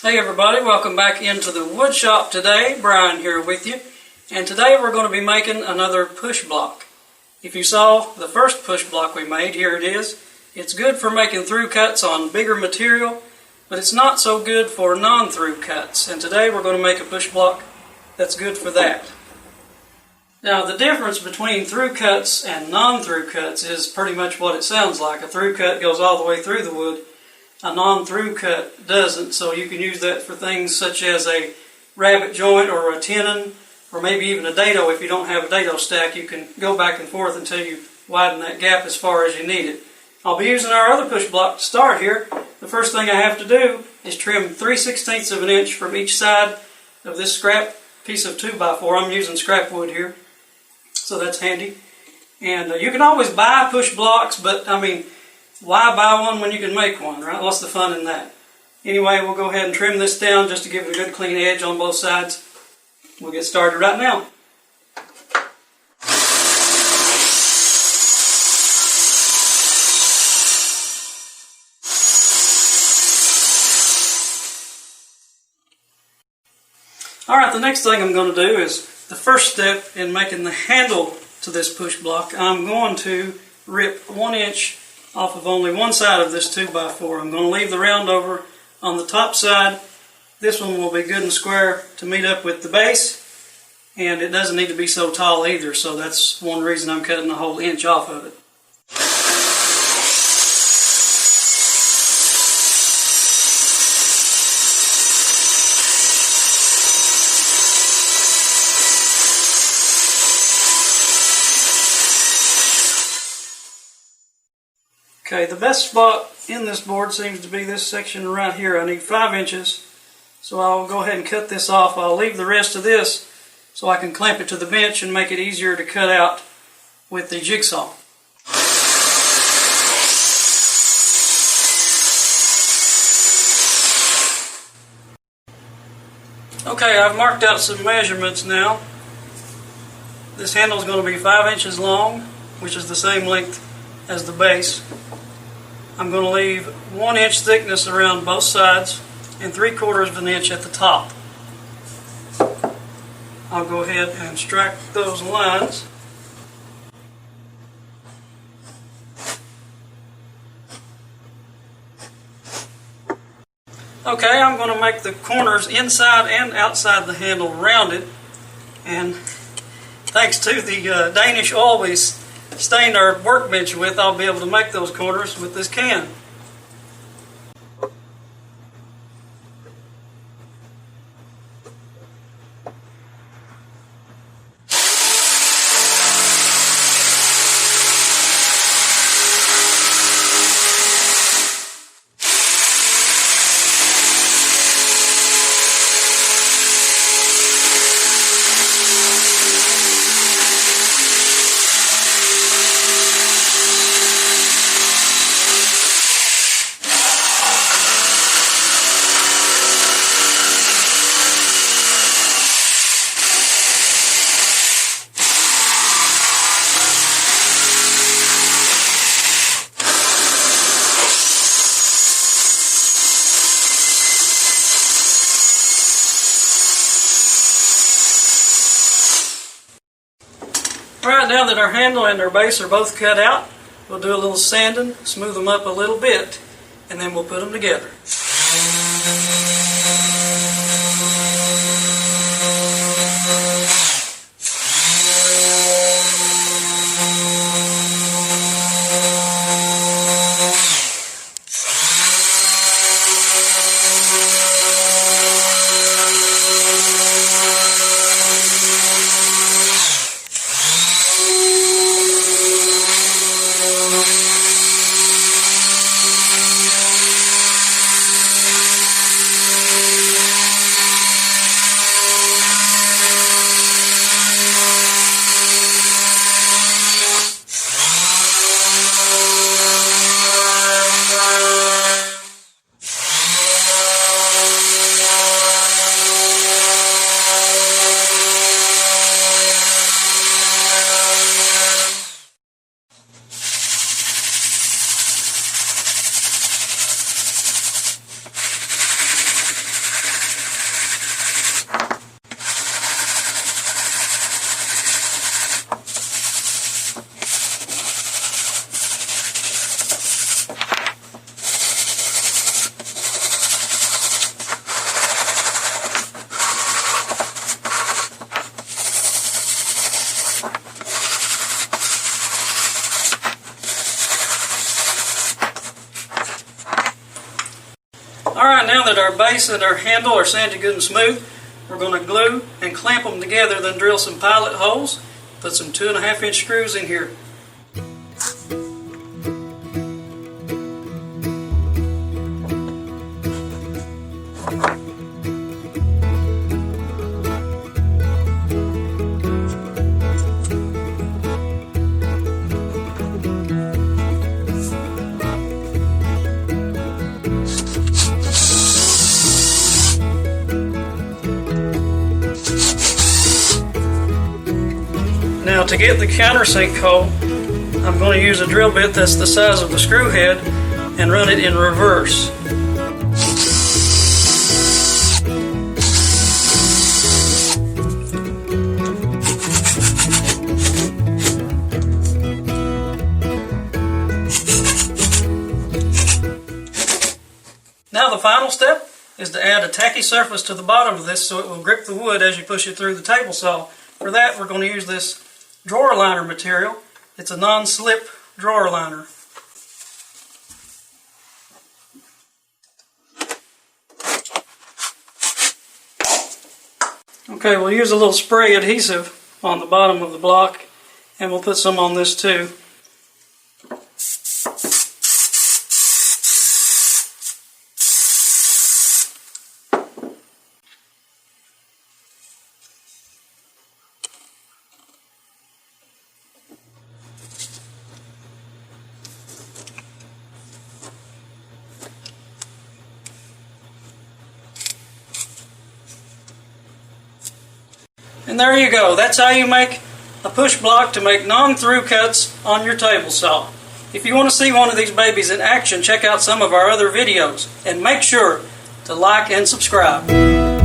Hey everybody, welcome back into the wood shop today. Bryan here with you. And today we're going to be making another push block. If you saw the first push block we made, here it is. It's good for making through cuts on bigger material, but it's not so good for non-through cuts. And today we're going to make a push block that's good for that. Now the difference between through cuts and non-through cuts is pretty much what it sounds like. A through cut goes all the way through the wood. A non-through cut doesn't, so you can use that for things such as a rabbet joint or a tenon, or maybe even a dado. If you don't have a dado stack, you can go back and forth until you widen that gap as far as you need it. I'll be using our other push block to start here. The first thing I have to do is trim 3/16 of an inch from each side of this scrap piece of 2x4. I'm using scrap wood here, so that's handy. And you can always buy push blocks, but I mean, why buy one when you can make one, right? What's the fun in that? Anyway, we'll go ahead and trim this down just to give it a good clean edge on both sides. We'll get started right now. Alright, the next thing I'm going to do is the first step in making the handle to this push block. I'm going to rip 1 inch off of only one side of this 2x4. I'm going to leave the round over on the top side. This one will be good and square to meet up with the base, and it doesn't need to be so tall either, so that's one reason I'm cutting a whole inch off of it. Okay, the best spot in this board seems to be this section right here. I need 5 inches, so I'll go ahead and cut this off. I'll leave the rest of this so I can clamp it to the bench and make it easier to cut out with the jigsaw. Okay, I've marked out some measurements now. This handle is going to be 5 inches long, which is the same length as the base. I'm going to leave 1 inch thickness around both sides and 3/4 of an inch at the top. I'll go ahead and strike those lines. Okay, I'm going to make the corners inside and outside the handle rounded, and thanks to the Danish oil we stained our workbench with, I'll be able to make those corners with this can. Alright, now that our handle and our base are both cut out, we'll do a little sanding, smooth them up a little bit, and then we'll put them together. Alright, now that our base and our handle are sanded good and smooth, we're going to glue and clamp them together, then drill some pilot holes, put some 2.5-inch screws in here. Now to get the countersink hole, I'm going to use a drill bit that's the size of the screw head and run it in reverse. Now the final step is to add a tacky surface to the bottom of this so it will grip the wood as you push it through the table saw. For that, we're going to use this drawer liner material. It's a non-slip drawer liner. Okay, we'll use a little spray adhesive on the bottom of the block, and we'll put some on this too. And there you go. That's how you make a push block to make non-through cuts on your table saw. If you want to see one of these babies in action, check out some of our other videos. And make sure to like and subscribe.